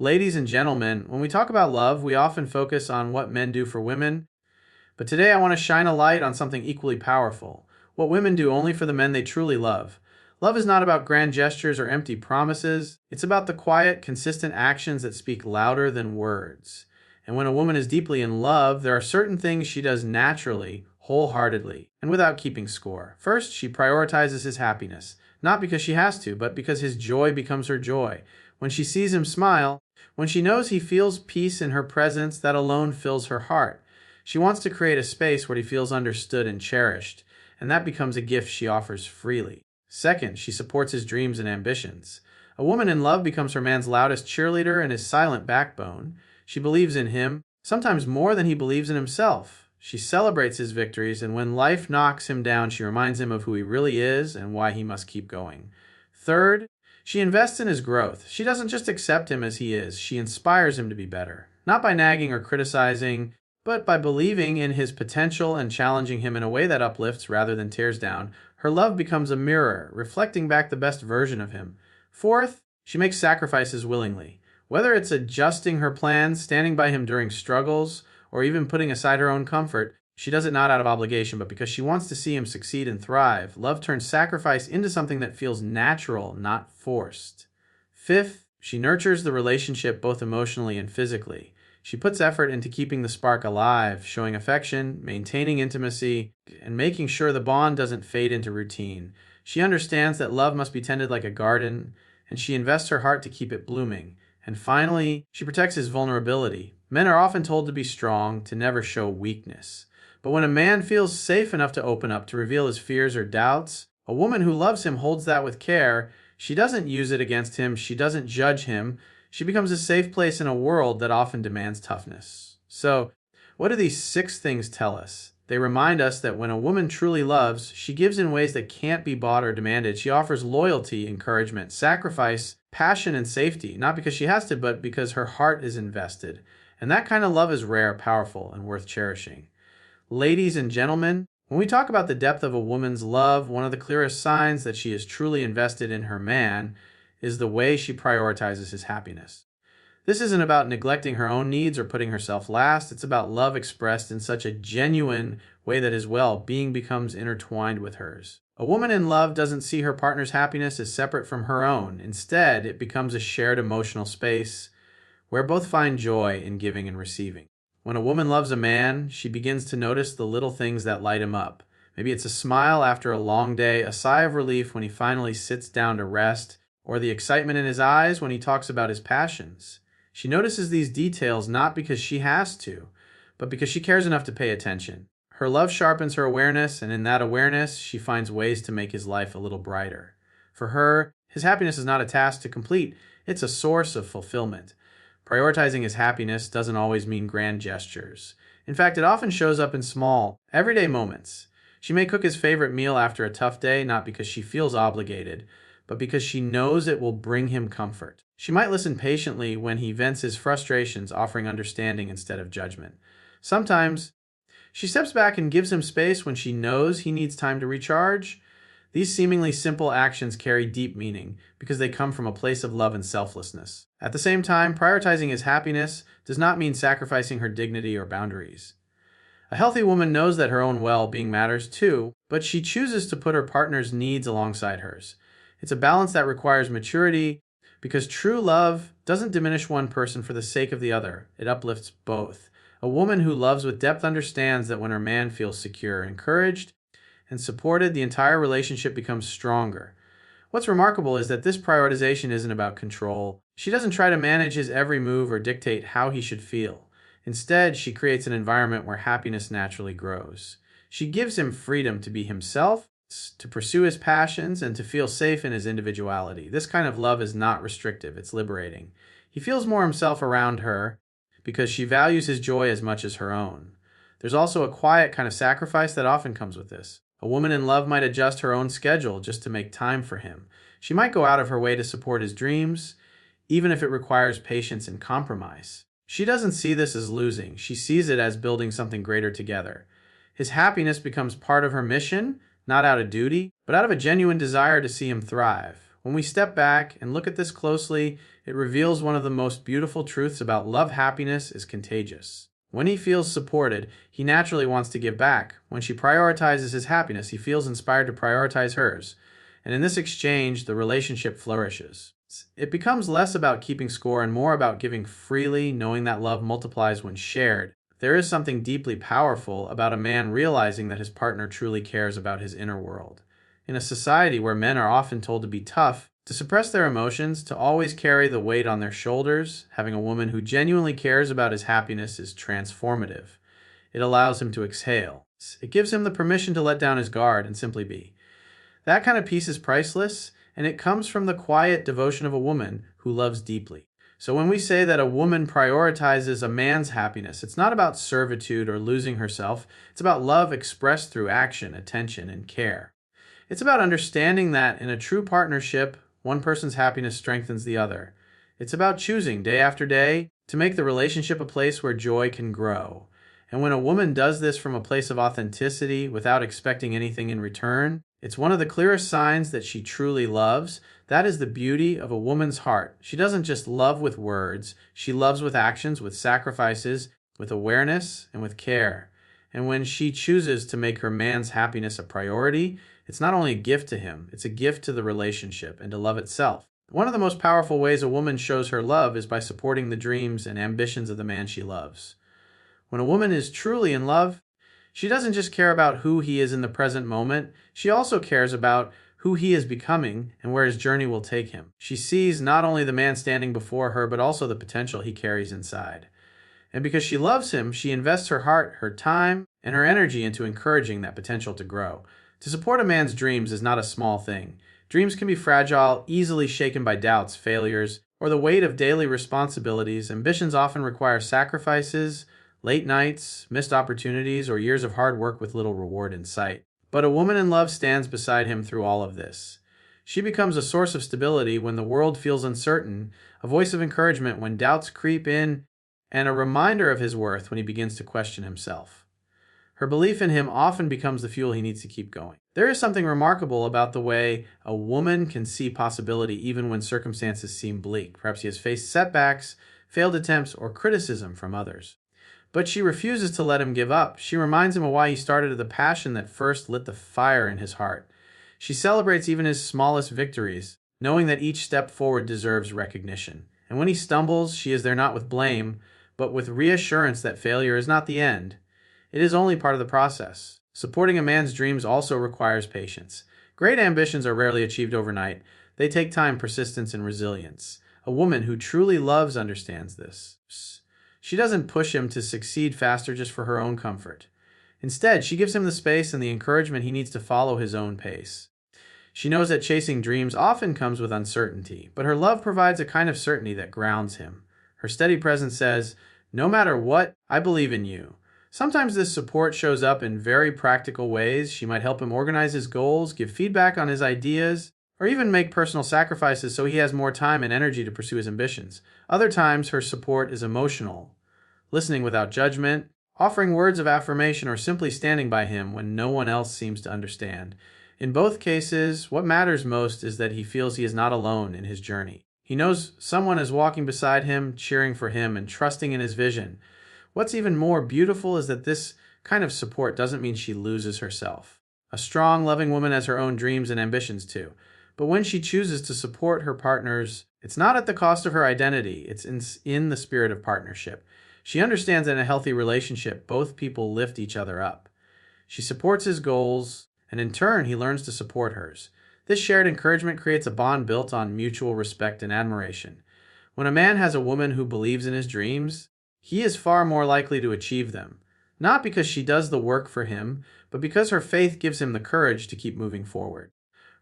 Ladies and gentlemen, when we talk about love, we often focus on what men do for women, but today I want to shine a light on something equally powerful: what women do only for the men they truly love. Love is not about grand gestures or empty promises, it's about the quiet, consistent actions that speak louder than words. And when a woman is deeply in love, there are certain things she does naturally, wholeheartedly, and without keeping score. First, she prioritizes his happiness, not because she has to, but because his joy becomes her joy. When she sees him smile, when she knows he feels peace in her presence, that alone fills her heart. She wants to create a space where he feels understood and cherished, and that becomes a gift she offers freely. Second, she supports his dreams and ambitions. A woman in love becomes her man's loudest cheerleader and his silent backbone. She believes in him, sometimes more than he believes in himself. She celebrates his victories, and when life knocks him down, she reminds him of who he really is and why he must keep going. Third, she invests in his growth. She doesn't just accept him as he is, she inspires him to be better. Not by nagging or criticizing, but by believing in his potential and challenging him in a way that uplifts rather than tears down. Her love becomes a mirror, reflecting back the best version of him. Fourth, she makes sacrifices willingly. Whether it's adjusting her plans, standing by him during struggles, or even putting aside her own comfort, she does it not out of obligation, but because she wants to see him succeed and thrive. Love turns sacrifice into something that feels natural, not forced. Fifth, she nurtures the relationship both emotionally and physically. She puts effort into keeping the spark alive, showing affection, maintaining intimacy, and making sure the bond doesn't fade into routine. She understands that love must be tended like a garden, and she invests her heart to keep it blooming. And finally, she protects his vulnerability. Men are often told to be strong, to never show weakness. But when a man feels safe enough to open up, to reveal his fears or doubts, a woman who loves him holds that with care. She doesn't use it against him, she doesn't judge him. She becomes a safe place in a world that often demands toughness. So, what do these 6 things tell us? They remind us that when a woman truly loves, she gives in ways that can't be bought or demanded. She offers loyalty, encouragement, sacrifice, passion, and safety, not because she has to, but because her heart is invested. And that kind of love is rare, powerful, and worth cherishing. Ladies and gentlemen, when we talk about the depth of a woman's love, one of the clearest signs that she is truly invested in her man is the way she prioritizes his happiness. This isn't about neglecting her own needs or putting herself last. It's about love expressed in such a genuine way that his well-being becomes intertwined with hers. A woman in love doesn't see her partner's happiness as separate from her own. Instead, it becomes a shared emotional space where both find joy in giving and receiving. When a woman loves a man, she begins to notice the little things that light him up. Maybe it's a smile after a long day, a sigh of relief when he finally sits down to rest, or the excitement in his eyes when he talks about his passions. She notices these details not because she has to, but because she cares enough to pay attention. Her love sharpens her awareness, and in that awareness, she finds ways to make his life a little brighter. For her, his happiness is not a task to complete, it's a source of fulfillment. Prioritizing his happiness doesn't always mean grand gestures. In fact, it often shows up in small, everyday moments. She may cook his favorite meal after a tough day, not because she feels obligated, but because she knows it will bring him comfort. She might listen patiently when he vents his frustrations, offering understanding instead of judgment. Sometimes, she steps back and gives him space when she knows he needs time to recharge. These seemingly simple actions carry deep meaning because they come from a place of love and selflessness. At the same time, prioritizing his happiness does not mean sacrificing her dignity or boundaries. A healthy woman knows that her own well-being matters too, but she chooses to put her partner's needs alongside hers. It's a balance that requires maturity because true love doesn't diminish one person for the sake of the other. It uplifts both. A woman who loves with depth understands that when her man feels secure, encouraged, and supported, the entire relationship becomes stronger. What's remarkable is that this prioritization isn't about control. She doesn't try to manage his every move or dictate how he should feel. Instead, she creates an environment where happiness naturally grows. She gives him freedom to be himself, to pursue his passions, and to feel safe in his individuality. This kind of love is not restrictive, it's liberating. He feels more himself around her because she values his joy as much as her own. There's also a quiet kind of sacrifice that often comes with this. A woman in love might adjust her own schedule just to make time for him. She might go out of her way to support his dreams, even if it requires patience and compromise. She doesn't see this as losing. She sees it as building something greater together. His happiness becomes part of her mission, not out of duty, but out of a genuine desire to see him thrive. When we step back and look at this closely, it reveals one of the most beautiful truths about love. Happiness is contagious. When he feels supported, he naturally wants to give back. When she prioritizes his happiness, he feels inspired to prioritize hers. And in this exchange, the relationship flourishes. It becomes less about keeping score and more about giving freely, knowing that love multiplies when shared. There is something deeply powerful about a man realizing that his partner truly cares about his inner world. In a society where men are often told to be tough, to suppress their emotions, to always carry the weight on their shoulders, having a woman who genuinely cares about his happiness is transformative. It allows him to exhale. It gives him the permission to let down his guard and simply be. That kind of peace is priceless, and it comes from the quiet devotion of a woman who loves deeply. So when we say that a woman prioritizes a man's happiness, it's not about servitude or losing herself. It's about love expressed through action, attention, and care. It's about understanding that in a true partnership, one person's happiness strengthens the other. It's about choosing day after day to make the relationship a place where joy can grow. And when a woman does this from a place of authenticity without expecting anything in return, it's one of the clearest signs that she truly loves. That is the beauty of a woman's heart. She doesn't just love with words, she loves with actions, with sacrifices, with awareness, and with care. And when she chooses to make her man's happiness a priority, it's not only a gift to him, it's a gift to the relationship and to love itself. One of the most powerful ways a woman shows her love is by supporting the dreams and ambitions of the man she loves. When a woman is truly in love, she doesn't just care about who he is in the present moment, she also cares about who he is becoming and where his journey will take him. She sees not only the man standing before her, but also the potential he carries inside. And because she loves him, she invests her heart, her time, and her energy into encouraging that potential to grow. To support a man's dreams is not a small thing. Dreams can be fragile, easily shaken by doubts, failures, or the weight of daily responsibilities. Ambitions often require sacrifices, late nights, missed opportunities, or years of hard work with little reward in sight. But a woman in love stands beside him through all of this. She becomes a source of stability when the world feels uncertain, a voice of encouragement when doubts creep in, and a reminder of his worth when he begins to question himself. Her belief in him often becomes the fuel he needs to keep going. There is something remarkable about the way a woman can see possibility even when circumstances seem bleak. Perhaps he has faced setbacks, failed attempts, or criticism from others. But she refuses to let him give up. She reminds him of why he started, the passion that first lit the fire in his heart. She celebrates even his smallest victories, knowing that each step forward deserves recognition. And when he stumbles, she is there not with blame, but with reassurance that failure is not the end. It is only part of the process. Supporting a man's dreams also requires patience. Great ambitions are rarely achieved overnight. They take time, persistence, and resilience. A woman who truly loves understands this. She doesn't push him to succeed faster just for her own comfort. Instead, she gives him the space and the encouragement he needs to follow his own pace. She knows that chasing dreams often comes with uncertainty, but her love provides a kind of certainty that grounds him. Her steady presence says, "No matter what, I believe in you." Sometimes this support shows up in very practical ways. She might help him organize his goals, give feedback on his ideas, or even make personal sacrifices so he has more time and energy to pursue his ambitions. Other times, her support is emotional, listening without judgment, offering words of affirmation, or simply standing by him when no one else seems to understand. In both cases, what matters most is that he feels he is not alone in his journey. He knows someone is walking beside him, cheering for him, and trusting in his vision. What's even more beautiful is that this kind of support doesn't mean she loses herself. A strong, loving woman has her own dreams and ambitions too. But when she chooses to support her partners, it's not at the cost of her identity. It's in the spirit of partnership. She understands that in a healthy relationship, both people lift each other up. She supports his goals, and in turn, he learns to support hers. This shared encouragement creates a bond built on mutual respect and admiration. When a man has a woman who believes in his dreams, he is far more likely to achieve them. Not because she does the work for him, but because her faith gives him the courage to keep moving forward.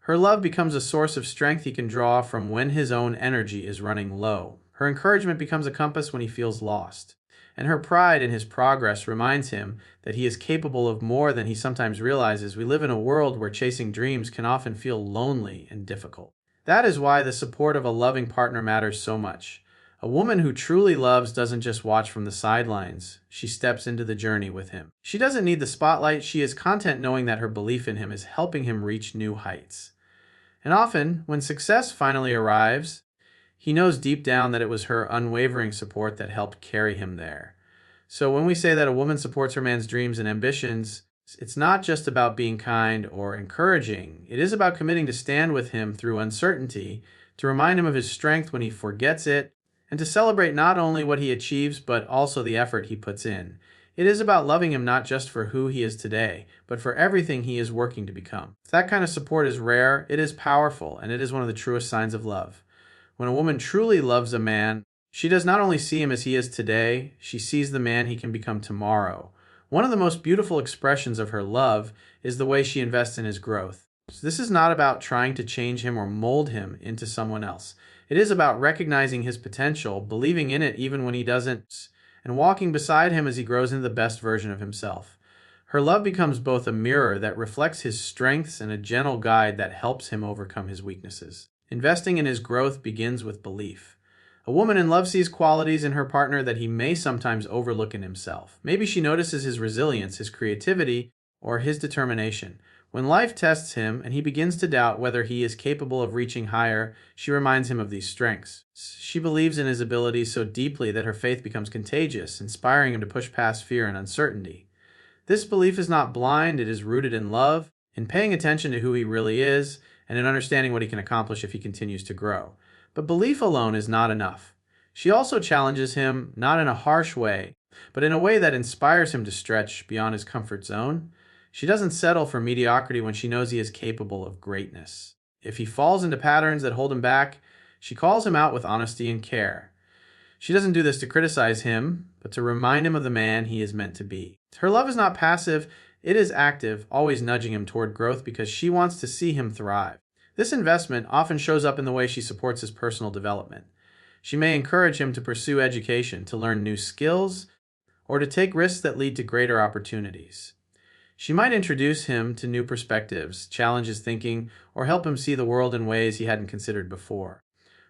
Her love becomes a source of strength he can draw from when his own energy is running low. Her encouragement becomes a compass when he feels lost. And her pride in his progress reminds him that he is capable of more than he sometimes realizes. We live in a world where chasing dreams can often feel lonely and difficult. That is why the support of a loving partner matters so much. A woman who truly loves doesn't just watch from the sidelines. She steps into the journey with him. She doesn't need the spotlight. She is content knowing that her belief in him is helping him reach new heights. And often, when success finally arrives, he knows deep down that it was her unwavering support that helped carry him there. So when we say that a woman supports her man's dreams and ambitions, it's not just about being kind or encouraging. It is about committing to stand with him through uncertainty, to remind him of his strength when he forgets it, and to celebrate not only what he achieves, but also the effort he puts in. It is about loving him not just for who he is today, but for everything he is working to become. If that kind of support is rare, it is powerful, and it is one of the truest signs of love. When a woman truly loves a man, she does not only see him as he is today, she sees the man he can become tomorrow. One of the most beautiful expressions of her love is the way she invests in his growth. So this is not about trying to change him or mold him into someone else. It is about recognizing his potential, believing in it even when he doesn't, and walking beside him as he grows into the best version of himself. Her love becomes both a mirror that reflects his strengths and a gentle guide that helps him overcome his weaknesses. Investing in his growth begins with belief. A woman in love sees qualities in her partner that he may sometimes overlook in himself. Maybe she notices his resilience, his creativity, or his determination. When life tests him and he begins to doubt whether he is capable of reaching higher, she reminds him of these strengths. She believes in his abilities so deeply that her faith becomes contagious, inspiring him to push past fear and uncertainty. This belief is not blind, it is rooted in love, in paying attention to who he really is, and in understanding what he can accomplish if he continues to grow. But belief alone is not enough. She also challenges him, not in a harsh way, but in a way that inspires him to stretch beyond his comfort zone. She doesn't settle for mediocrity when she knows he is capable of greatness. If he falls into patterns that hold him back, she calls him out with honesty and care. She doesn't do this to criticize him, but to remind him of the man he is meant to be. Her love is not passive, it is active, always nudging him toward growth because she wants to see him thrive. This investment often shows up in the way she supports his personal development. She may encourage him to pursue education, to learn new skills, or to take risks that lead to greater opportunities. She might introduce him to new perspectives, challenge his thinking, or help him see the world in ways he hadn't considered before.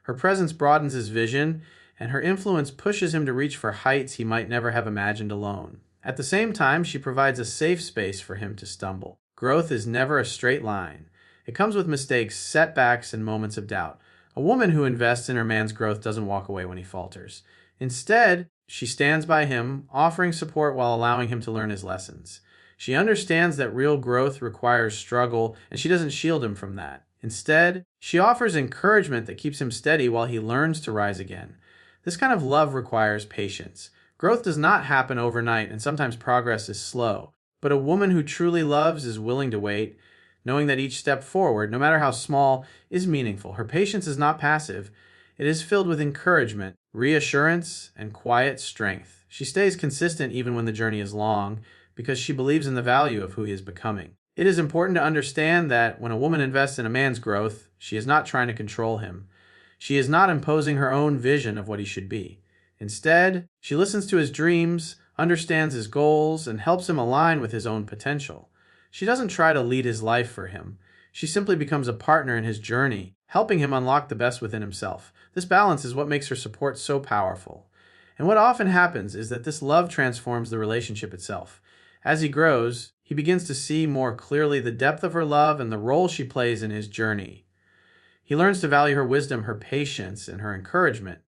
Her presence broadens his vision, and her influence pushes him to reach for heights he might never have imagined alone. At the same time, she provides a safe space for him to stumble. Growth is never a straight line. It comes with mistakes, setbacks, and moments of doubt. A woman who invests in her man's growth doesn't walk away when he falters. Instead, she stands by him, offering support while allowing him to learn his lessons. She understands that real growth requires struggle, and she doesn't shield him from that. Instead, she offers encouragement that keeps him steady while he learns to rise again. This kind of love requires patience. Growth does not happen overnight, and sometimes progress is slow. But a woman who truly loves is willing to wait, knowing that each step forward, no matter how small, is meaningful. Her patience is not passive. It is filled with encouragement, reassurance, and quiet strength. She stays consistent even when the journey is long, because she believes in the value of who he is becoming. It is important to understand that when a woman invests in a man's growth, she is not trying to control him. She is not imposing her own vision of what he should be. Instead, she listens to his dreams, understands his goals, and helps him align with his own potential. She doesn't try to lead his life for him. She simply becomes a partner in his journey, helping him unlock the best within himself. This balance is what makes her support so powerful. And what often happens is that this love transforms the relationship itself. As he grows, he begins to see more clearly the depth of her love and the role she plays in his journey. He learns to value her wisdom, her patience, and her encouragement.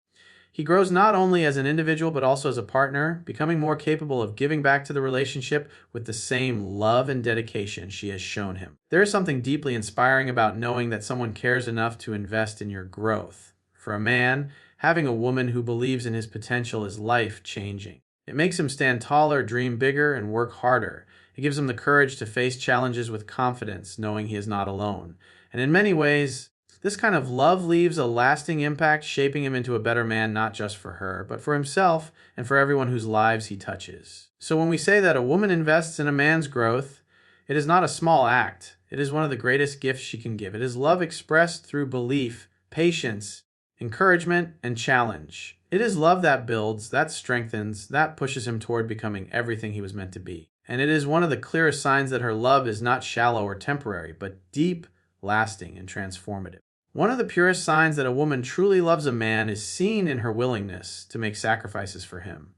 He grows not only as an individual but also as a partner, becoming more capable of giving back to the relationship with the same love and dedication she has shown him. There is something deeply inspiring about knowing that someone cares enough to invest in your growth. For a man, having a woman who believes in his potential is life-changing. It makes him stand taller, dream bigger, and work harder. It gives him the courage to face challenges with confidence, knowing he is not alone. And in many ways, this kind of love leaves a lasting impact, shaping him into a better man not just for her, but for himself and for everyone whose lives he touches. So when we say that a woman invests in a man's growth, it is not a small act. It is one of the greatest gifts she can give. It is love expressed through belief, patience, encouragement, and challenge. It is love that builds, that strengthens, that pushes him toward becoming everything he was meant to be. And it is one of the clearest signs that her love is not shallow or temporary, but deep, lasting, and transformative. One of the purest signs that a woman truly loves a man is seen in her willingness to make sacrifices for him.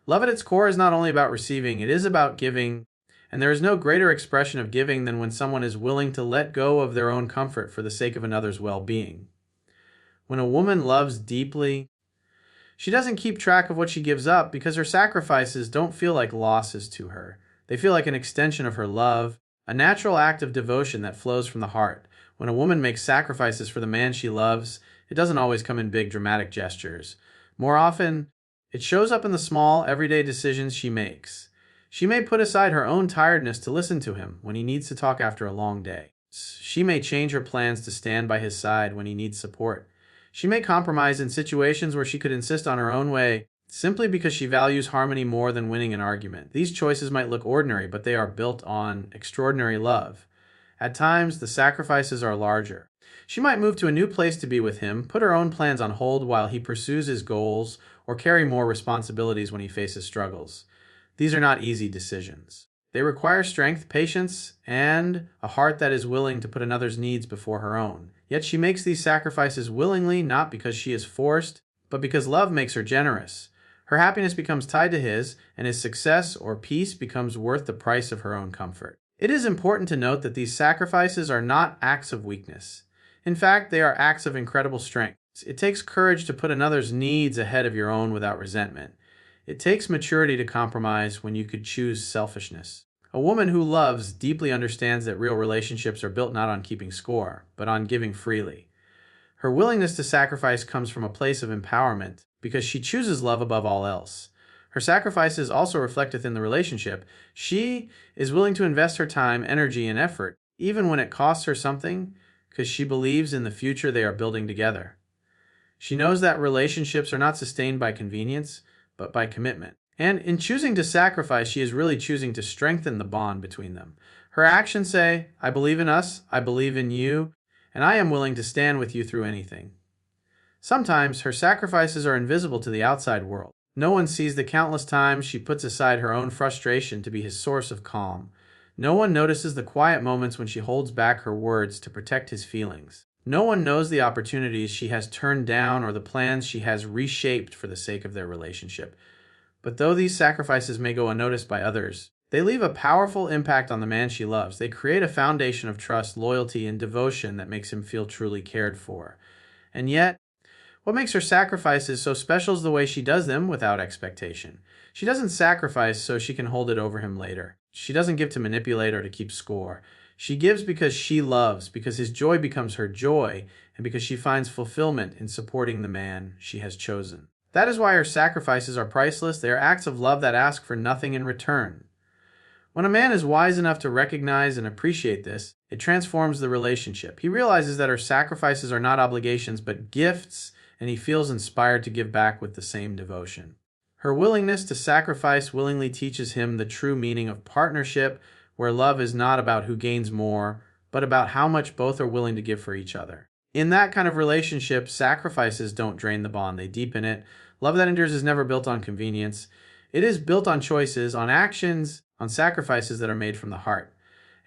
Love at its core is not only about receiving, it is about giving. And there is no greater expression of giving than when someone is willing to let go of their own comfort for the sake of another's well-being. When a woman loves deeply, she doesn't keep track of what she gives up because her sacrifices don't feel like losses to her. They feel like an extension of her love, a natural act of devotion that flows from the heart. When a woman makes sacrifices for the man she loves, it doesn't always come in big dramatic gestures. More often, it shows up in the small, everyday decisions she makes. She may put aside her own tiredness to listen to him when he needs to talk after a long day. She may change her plans to stand by his side when he needs support. She may compromise in situations where she could insist on her own way simply because she values harmony more than winning an argument. These choices might look ordinary, but they are built on extraordinary love. At times, the sacrifices are larger. She might move to a new place to be with him, put her own plans on hold while he pursues his goals, or carry more responsibilities when he faces struggles. These are not easy decisions. They require strength, patience, and a heart that is willing to put another's needs before her own. Yet she makes these sacrifices willingly, not because she is forced, but because love makes her generous. Her happiness becomes tied to his, and his success or peace becomes worth the price of her own comfort. It is important to note that these sacrifices are not acts of weakness. In fact, they are acts of incredible strength. It takes courage to put another's needs ahead of your own without resentment. It takes maturity to compromise when you could choose selfishness. A woman who loves deeply understands that real relationships are built not on keeping score, but on giving freely. Her willingness to sacrifice comes from a place of empowerment because she chooses love above all else. Her sacrifices also reflect within the relationship. She is willing to invest her time, energy, and effort, even when it costs her something, because she believes in the future they are building together. She knows that relationships are not sustained by convenience, but by commitment. And in choosing to sacrifice, she is really choosing to strengthen the bond between them. Her actions say, I believe in us, I believe in you, and I am willing to stand with you through anything. Sometimes her sacrifices are invisible to the outside world. No one sees the countless times she puts aside her own frustration to be his source of calm. No one notices the quiet moments when she holds back her words to protect his feelings. No one knows the opportunities she has turned down or the plans she has reshaped for the sake of their relationship. But though these sacrifices may go unnoticed by others, they leave a powerful impact on the man she loves. They create a foundation of trust, loyalty, and devotion that makes him feel truly cared for. And yet, what makes her sacrifices so special is the way she does them without expectation. She doesn't sacrifice so she can hold it over him later. She doesn't give to manipulate or to keep score. She gives because she loves, because his joy becomes her joy, and because she finds fulfillment in supporting the man she has chosen. That is why her sacrifices are priceless. They are acts of love that ask for nothing in return. When a man is wise enough to recognize and appreciate this, it transforms the relationship. He realizes that her sacrifices are not obligations but gifts, and he feels inspired to give back with the same devotion. Her willingness to sacrifice willingly teaches him the true meaning of partnership, where love is not about who gains more, but about how much both are willing to give for each other. In that kind of relationship, sacrifices don't drain the bond, they deepen it. Love that endures is never built on convenience. It is built on choices, on actions, on sacrifices that are made from the heart.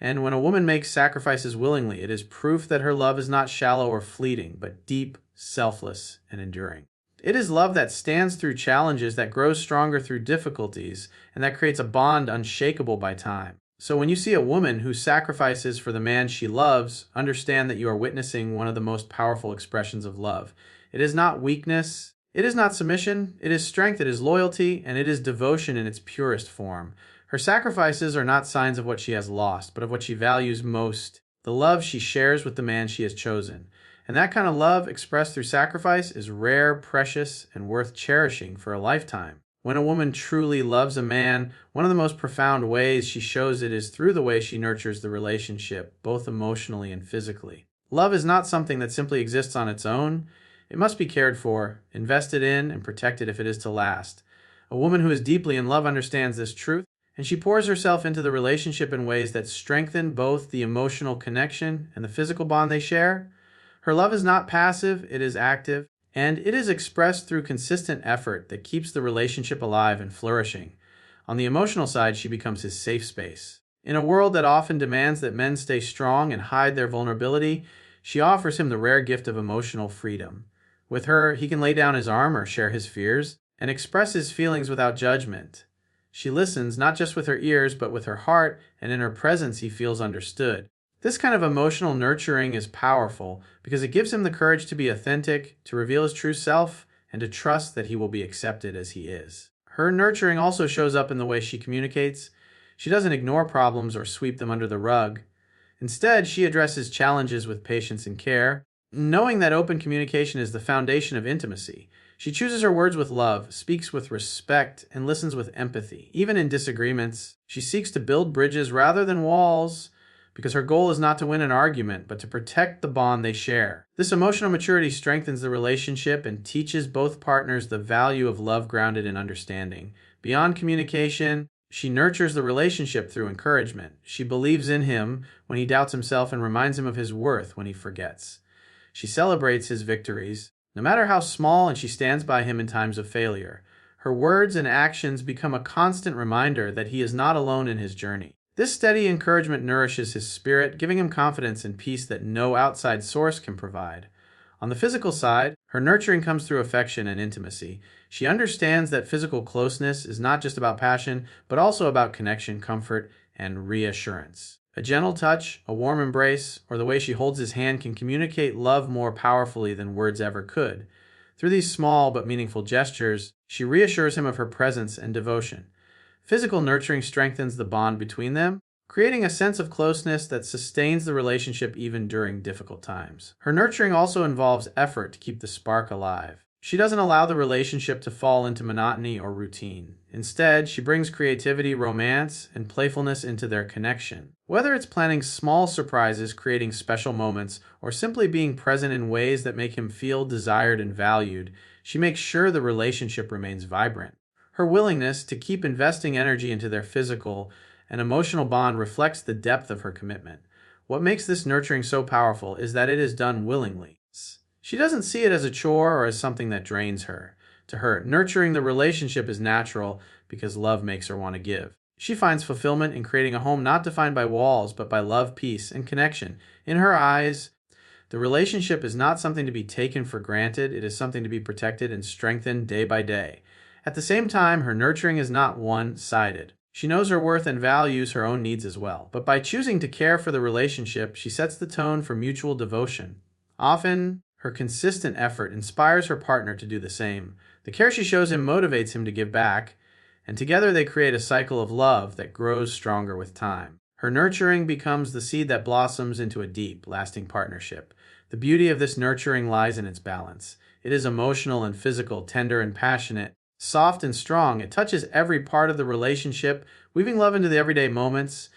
And when a woman makes sacrifices willingly, it is proof that her love is not shallow or fleeting, but deep, selfless, and enduring. It is love that stands through challenges, that grows stronger through difficulties, and that creates a bond unshakable by time. So when you see a woman who sacrifices for the man she loves, understand that you are witnessing one of the most powerful expressions of love. It is not weakness, it is not submission, it is strength, it is loyalty, and it is devotion in its purest form. Her sacrifices are not signs of what she has lost, but of what she values most, the love she shares with the man she has chosen. And that kind of love expressed through sacrifice is rare, precious, and worth cherishing for a lifetime. When a woman truly loves a man, one of the most profound ways she shows it is through the way she nurtures the relationship, both emotionally and physically. Love is not something that simply exists on its own. It must be cared for, invested in, and protected if it is to last. A woman who is deeply in love understands this truth, and she pours herself into the relationship in ways that strengthen both the emotional connection and the physical bond they share. Her love is not passive, it is active, and it is expressed through consistent effort that keeps the relationship alive and flourishing. On the emotional side, she becomes his safe space. In a world that often demands that men stay strong and hide their vulnerability, she offers him the rare gift of emotional freedom. With her, he can lay down his armor, share his fears, and express his feelings without judgment. She listens not just with her ears, but with her heart, and in her presence he feels understood. This kind of emotional nurturing is powerful because it gives him the courage to be authentic, to reveal his true self, and to trust that he will be accepted as he is. Her nurturing also shows up in the way she communicates. She doesn't ignore problems or sweep them under the rug. Instead, she addresses challenges with patience and care, knowing that open communication is the foundation of intimacy. She chooses her words with love, speaks with respect, and listens with empathy. Even in disagreements, she seeks to build bridges rather than walls because her goal is not to win an argument, but to protect the bond they share. This emotional maturity strengthens the relationship and teaches both partners the value of love grounded in understanding. Beyond communication, she nurtures the relationship through encouragement. She believes in him when he doubts himself and reminds him of his worth when he forgets. She celebrates his victories, no matter how small, and she stands by him in times of failure. Her words and actions become a constant reminder that he is not alone in his journey. This steady encouragement nourishes his spirit, giving him confidence and peace that no outside source can provide. On the physical side, her nurturing comes through affection and intimacy. She understands that physical closeness is not just about passion, but also about connection, comfort, and reassurance. A gentle touch, a warm embrace, or the way she holds his hand can communicate love more powerfully than words ever could. Through these small but meaningful gestures, she reassures him of her presence and devotion. Physical nurturing strengthens the bond between them, creating a sense of closeness that sustains the relationship even during difficult times. Her nurturing also involves effort to keep the spark alive. She doesn't allow the relationship to fall into monotony or routine. Instead, she brings creativity, romance, and playfulness into their connection. Whether it's planning small surprises, creating special moments, or simply being present in ways that make him feel desired and valued, she makes sure the relationship remains vibrant. Her willingness to keep investing energy into their physical and emotional bond reflects the depth of her commitment. What makes this nurturing so powerful is that it is done willingly. She doesn't see it as a chore or as something that drains her. To her, nurturing the relationship is natural because love makes her want to give. She finds fulfillment in creating a home not defined by walls, but by love, peace, and connection. In her eyes, the relationship is not something to be taken for granted. It is something to be protected and strengthened day by day. At the same time, her nurturing is not one-sided. She knows her worth and values her own needs as well. But by choosing to care for the relationship, she sets the tone for mutual devotion. Often, her consistent effort inspires her partner to do the same. The care she shows him motivates him to give back, and together they create a cycle of love that grows stronger with time. Her nurturing becomes the seed that blossoms into a deep, lasting partnership. The beauty of this nurturing lies in its balance. It is emotional and physical, tender and passionate, soft and strong. It touches every part of the relationship, weaving love into the everyday moments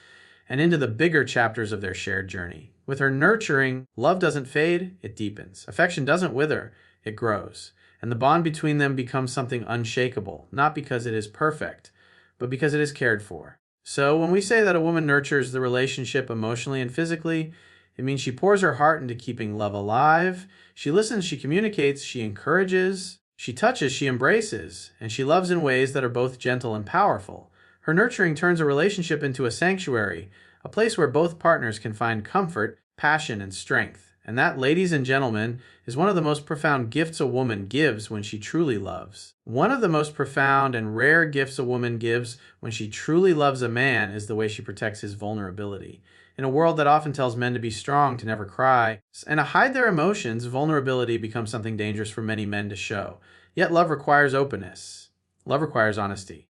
and into the bigger chapters of their shared journey. With her nurturing, love doesn't fade, it deepens. Affection doesn't wither, it grows. And the bond between them becomes something unshakable, not because it is perfect, but because it is cared for. So when we say that a woman nurtures the relationship emotionally and physically, it means she pours her heart into keeping love alive. She listens, she communicates, she encourages, she touches, she embraces, and she loves in ways that are both gentle and powerful. Her nurturing turns a relationship into a sanctuary, a place where both partners can find comfort, passion, and strength. And that, ladies and gentlemen, is one of the most profound gifts a woman gives when she truly loves. One of the most profound and rare gifts a woman gives when she truly loves a man is the way she protects his vulnerability. In a world that often tells men to be strong, to never cry, and to hide their emotions, vulnerability becomes something dangerous for many men to show. Yet love requires openness. Love requires honesty.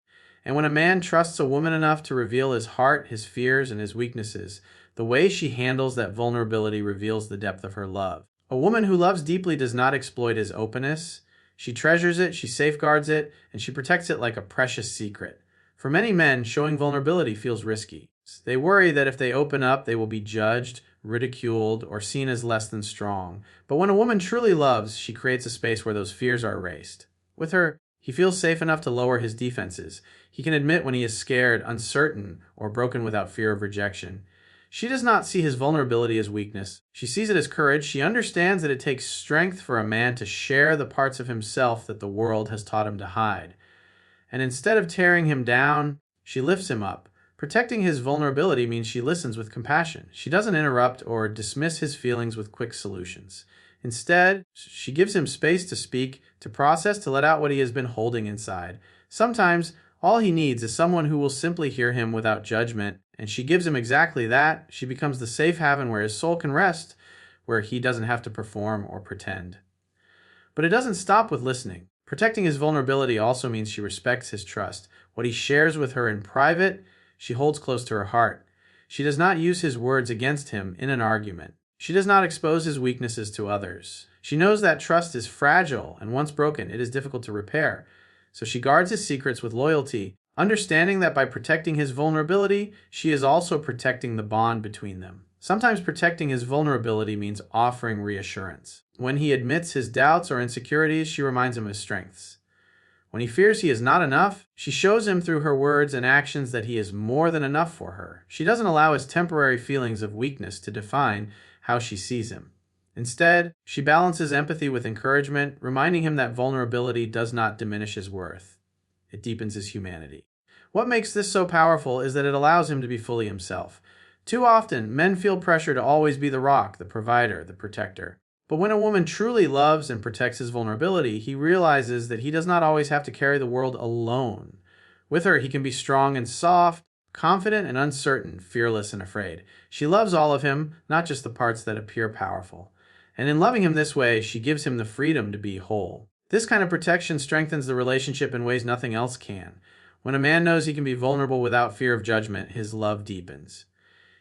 And when a man trusts a woman enough to reveal his heart, his fears, and his weaknesses, the way she handles that vulnerability reveals the depth of her love. A woman who loves deeply does not exploit his openness. She treasures it, she safeguards it, and she protects it like a precious secret. For many men, showing vulnerability feels risky. They worry that if they open up, they will be judged, ridiculed, or seen as less than strong. But when a woman truly loves, she creates a space where those fears are erased. With her, he feels safe enough to lower his defenses. He can admit when he is scared, uncertain, or broken without fear of rejection. She does not see his vulnerability as weakness. She sees it as courage. She understands that it takes strength for a man to share the parts of himself that the world has taught him to hide. And instead of tearing him down, she lifts him up. Protecting his vulnerability means she listens with compassion. She doesn't interrupt or dismiss his feelings with quick solutions. Instead, she gives him space to speak, to process, to let out what he has been holding inside. Sometimes, All he needs is someone who will simply hear him without judgment, and she gives him exactly that. She becomes the safe haven where his soul can rest, where he doesn't have to perform or pretend. But it doesn't stop with listening. Protecting his vulnerability also means she respects his trust. What he shares with her in private, she holds close to her heart. She does not use his words against him in an argument. She does not expose his weaknesses to others. She knows that trust is fragile, and once broken, it is difficult to repair. So she guards his secrets with loyalty, understanding that by protecting his vulnerability, she is also protecting the bond between them. Sometimes protecting his vulnerability means offering reassurance. When he admits his doubts or insecurities, she reminds him of his strengths. When he fears he is not enough, she shows him through her words and actions that he is more than enough for her. She doesn't allow his temporary feelings of weakness to define how she sees him. Instead, she balances empathy with encouragement, reminding him that vulnerability does not diminish his worth. It deepens his humanity. What makes this so powerful is that it allows him to be fully himself. Too often, men feel pressure to always be the rock, the provider, the protector. But when a woman truly loves and protects his vulnerability, he realizes that he does not always have to carry the world alone. With her, he can be strong and soft, confident and uncertain, fearless and afraid. She loves all of him, not just the parts that appear powerful. And in loving him this way, she gives him the freedom to be whole. This kind of protection strengthens the relationship in ways nothing else can. When a man knows he can be vulnerable without fear of judgment, his love deepens.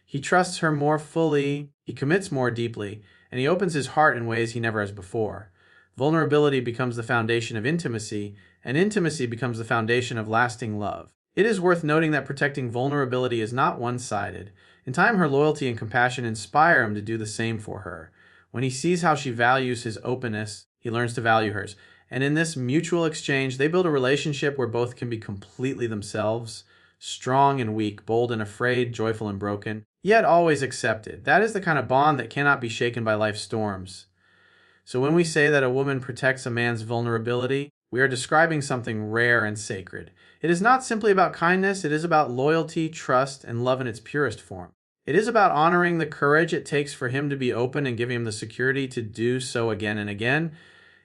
He trusts her more fully, he commits more deeply, and he opens his heart in ways he never has before. Vulnerability becomes the foundation of intimacy, and intimacy becomes the foundation of lasting love. It is worth noting that protecting vulnerability is not one-sided. In time, her loyalty and compassion inspire him to do the same for her. When he sees how she values his openness, he learns to value hers. And in this mutual exchange, they build a relationship where both can be completely themselves, strong and weak, bold and afraid, joyful and broken, yet always accepted. That is the kind of bond that cannot be shaken by life's storms. So when we say that a woman protects a man's vulnerability, we are describing something rare and sacred. It is not simply about kindness, it is about loyalty, trust, and love in its purest form. It is about honoring the courage it takes for him to be open and giving him the security to do so again and again.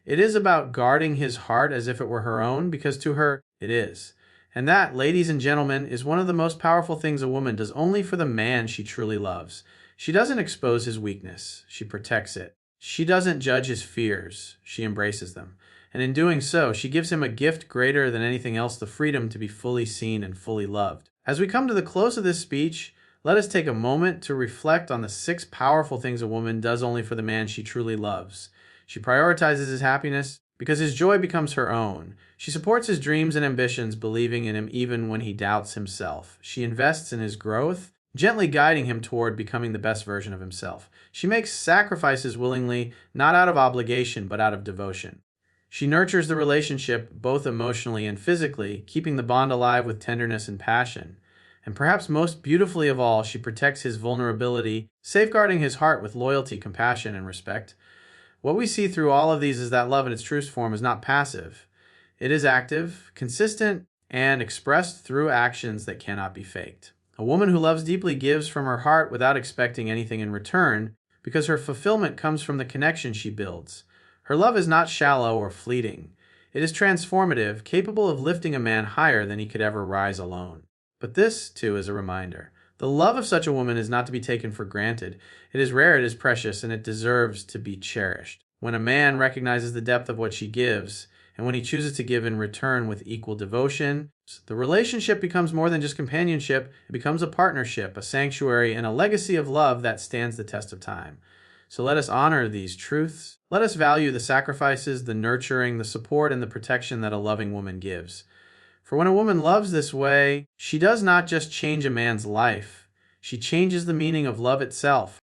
It is about guarding his heart as if it were her own, because to her, it is. And that, ladies and gentlemen, is one of the most powerful things a woman does only for the man she truly loves. She doesn't expose his weakness, she protects it. She doesn't judge his fears, she embraces them. And in doing so, she gives him a gift greater than anything else, the freedom to be fully seen and fully loved. As we come to the close of this speech, let us take a moment to reflect on the 6 powerful things a woman does only for the man she truly loves. She prioritizes his happiness because his joy becomes her own. She supports his dreams and ambitions, believing in him even when he doubts himself. She invests in his growth, gently guiding him toward becoming the best version of himself. She makes sacrifices willingly, not out of obligation, but out of devotion. She nurtures the relationship both emotionally and physically, keeping the bond alive with tenderness and passion. And perhaps most beautifully of all, she protects his vulnerability, safeguarding his heart with loyalty, compassion, and respect. What we see through all of these is that love in its truest form is not passive. It is active, consistent, and expressed through actions that cannot be faked. A woman who loves deeply gives from her heart without expecting anything in return, because her fulfillment comes from the connection she builds. Her love is not shallow or fleeting. It is transformative, capable of lifting a man higher than he could ever rise alone. But this, too, is a reminder. The love of such a woman is not to be taken for granted. It is rare, it is precious, and it deserves to be cherished. When a man recognizes the depth of what she gives, and when he chooses to give in return with equal devotion, the relationship becomes more than just companionship. It becomes a partnership, a sanctuary, and a legacy of love that stands the test of time. So let us honor these truths. Let us value the sacrifices, the nurturing, the support, and the protection that a loving woman gives. For when a woman loves this way, she does not just change a man's life. She changes the meaning of love itself.